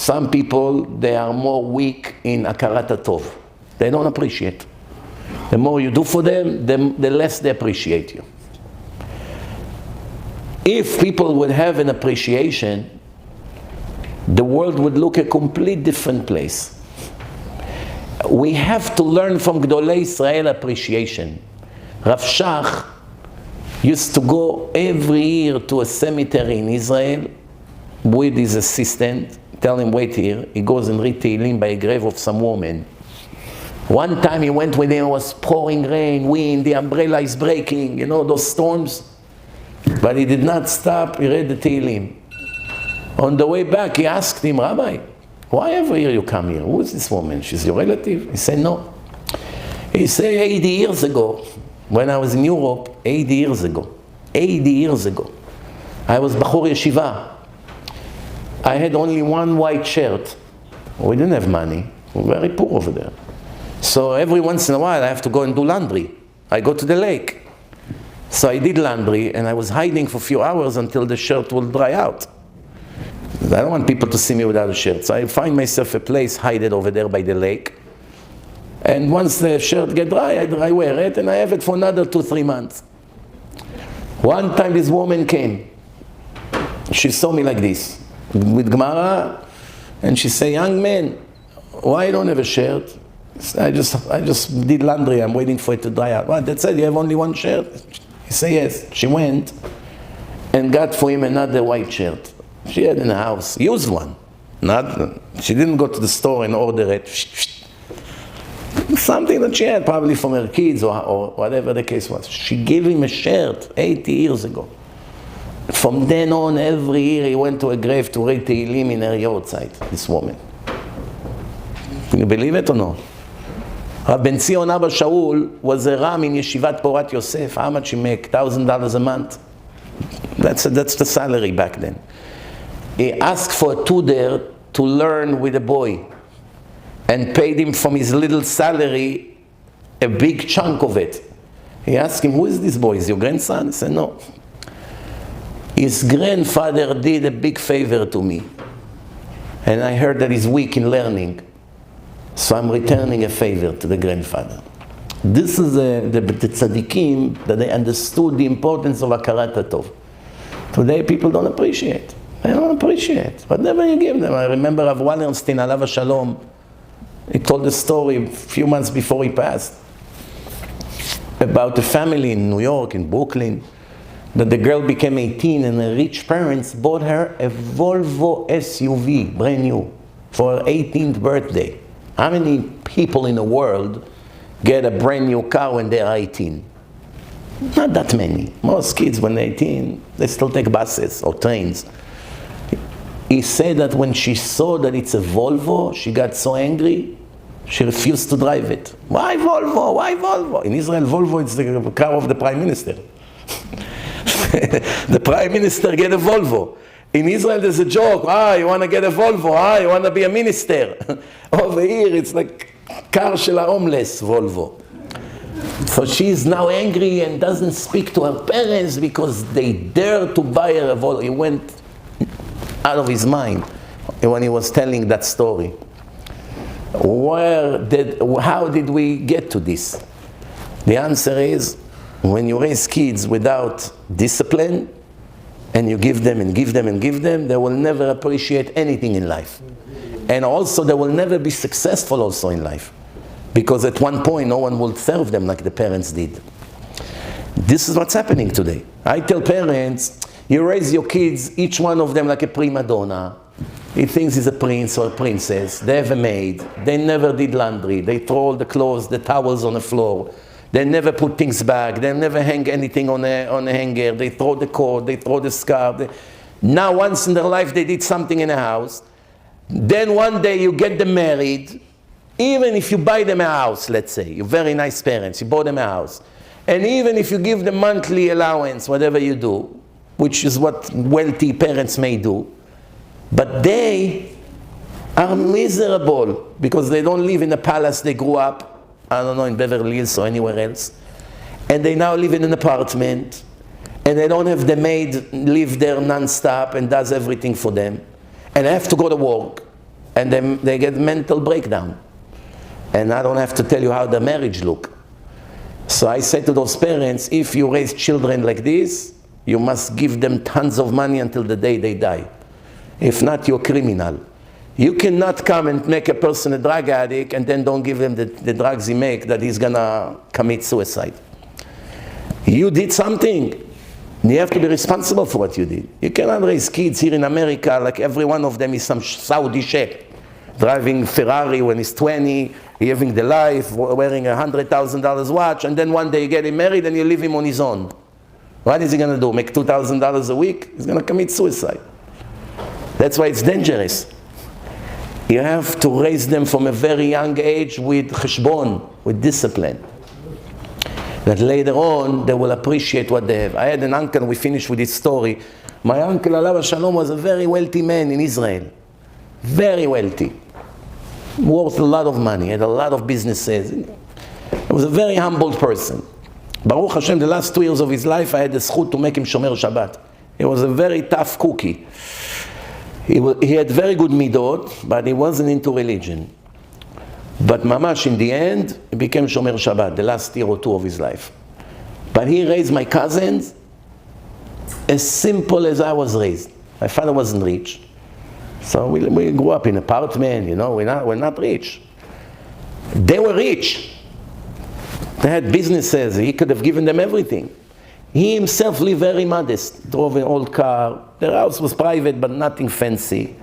Some people, they are more weak in akarat tov. They don't appreciate. The more you do for them, the less they appreciate you. If people would have an appreciation, the world would look a complete different place. We have to learn from Gdolei Israel appreciation. Rav Shach used to go every year to a cemetery in Israel with his assistant, tell him, wait here. He goes and read Tehillim by a grave of some woman. One time he went with him, it was pouring rain, wind, the umbrella is breaking, you know, those storms. But he did not stop, he read the Tehillim. On the way back, he asked him, Rabbi, why every year you come here? Who is this woman? She's your relative? He said, no. He said, 80 years ago, when I was in Europe, 80 years ago, I was Bachur Yeshiva. I had only one white shirt. We didn't have money. We were very poor over there. So every once in a while, I have to go and do laundry. I go to the lake. So I did laundry, and I was hiding for a few hours until the shirt will dry out. I don't want people to see me without a shirt. So I find myself a place, hide it over there by the lake. And once the shirt gets dry, I wear it, and I have it for another 2-3 months. One time this woman came. She saw me like this, with Gemara, and she said, young man, why you don't have a shirt? I just did laundry, I'm waiting for it to dry out. What, that's it, you have only one shirt? He said, yes. She went and got for him another white shirt. She had in the house, used one. She didn't go to the store and order it. Something that she had, probably from her kids or whatever the case was. She gave him a shirt 80 years ago. From then on, every year he went to a grave to read Tehillim in her yahrzeit, this woman. Can you believe it or no? Rabbi Abba Shaul was a Ram in Yeshivat Porat Yosef. How much he make? $1,000 a month. That's the salary back then. He asked for a tutor to learn with a boy and paid him from his little salary a big chunk of it. He asked him, who is this boy? Is your grandson? He said, no. His grandfather did a big favor to me. And I heard that he's weak in learning. So I'm returning a favor to the grandfather. This is the tzaddikim, that they understood the importance of akarat tov. Today people don't appreciate. They don't appreciate. Whatever you give them. I remember Rav Wallerstein, Alav Shalom, he told a story a few months before he passed about a family in New York, in Brooklyn, that the girl became 18 and her rich parents bought her a Volvo SUV, brand new, for her 18th birthday. How many people in the world get a brand new car when they're 18? Not that many. Most kids when they're 18, they still take buses or trains. He said that when she saw that it's a Volvo, she got so angry, she refused to drive it. Why Volvo? Why Volvo? In Israel, Volvo is the car of the Prime Minister. The Prime Minister get a Volvo. In Israel, there's a joke. You want to get a Volvo? You want to be a minister? Over here, it's like car shel homeless, Volvo. So she's now angry and doesn't speak to her parents because they dare to buy her a Volvo. He went out of his mind when he was telling that story. How did we get to this? The answer is, when you raise kids without discipline, and you give them and give them and give them, they will never appreciate anything in life. And also they will never be successful also in life. Because at one point no one will serve them like the parents did. This is what's happening today. I tell parents, you raise your kids, each one of them like a prima donna. He thinks he's a prince or a princess. They have a maid. They never did laundry. They throw all the clothes, the towels on the floor. They never put things back. They never hang anything on a hanger. They throw the coat. They throw the scarf. Now once in their life they did something in a house. Then one day you get them married. Even if you buy them a house, let's say. You're very nice parents. You bought them a house. And even if you give them monthly allowance, whatever you do, which is what wealthy parents may do, but they are miserable because they don't live in a palace they grew up, I don't know, in Beverly Hills or anywhere else. And they now live in an apartment, and they don't have the maid live there non-stop and does everything for them. And they have to go to work. and then they get mental breakdown. And I don't have to tell you how the marriage look. So I say to those parents, if you raise children like this, you must give them tons of money until the day they die. If not, you're a criminal. You cannot come and make a person a drug addict and then don't give him the drugs he make, that he's gonna commit suicide. You did something. You have to be responsible for what you did. You cannot raise kids here in America like every one of them is some Saudi sheikh, driving Ferrari when he's 20, living the life, wearing a $100,000 watch, and then one day you get him married and you leave him on his own. What is he going to do? Make $2,000 a week? He's going to commit suicide. That's why it's dangerous. You have to raise them from a very young age with cheshbon, with discipline. That later on, they will appreciate what they have. I had an uncle, we finished with this story. My uncle, Alav Shalom, was a very wealthy man in Israel. Very wealthy. Worth a lot of money, had a lot of businesses. He was a very humble person. Baruch Hashem, the last 2 years of his life, I had the zchut to make him Shomer Shabbat. He was a very tough cookie. He had very good midot, but he wasn't into religion. But mamash, in the end, he became Shomer Shabbat, the last year or two of his life. But he raised my cousins as simple as I was raised. My father wasn't rich. So we grew up in an apartment, you know, we're not rich. They were rich. They had businesses, he could have given them everything. He himself lived very modest, drove an old car. Their house was private, but nothing fancy.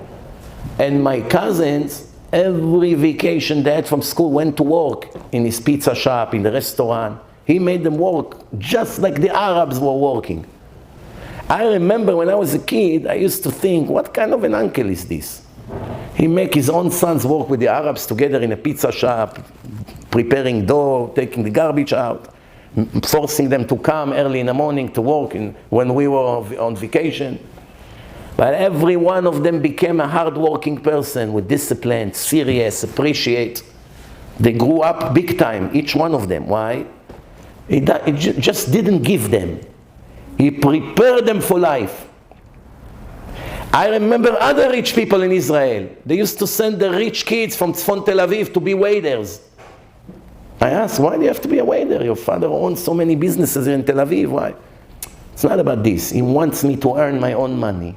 And my cousins, every vacation they had from school, went to work in his pizza shop, in the restaurant. He made them work just like the Arabs were working. I remember when I was a kid, I used to think, what kind of an uncle is this? He make his own sons work with the Arabs together in a pizza shop, preparing dough, taking the garbage out, forcing them to come early in the morning to work when we were on vacation. But every one of them became a hard-working person with discipline, serious, appreciate. They grew up big time, each one of them. Why? He just didn't give them. He prepared them for life. I remember other rich people in Israel. They used to send the rich kids from Tzfon Tel Aviv to be waiters. I asked, why do you have to be a waiter? Your father owns so many businesses here in Tel Aviv. Why? It's not about this. He wants me to earn my own money.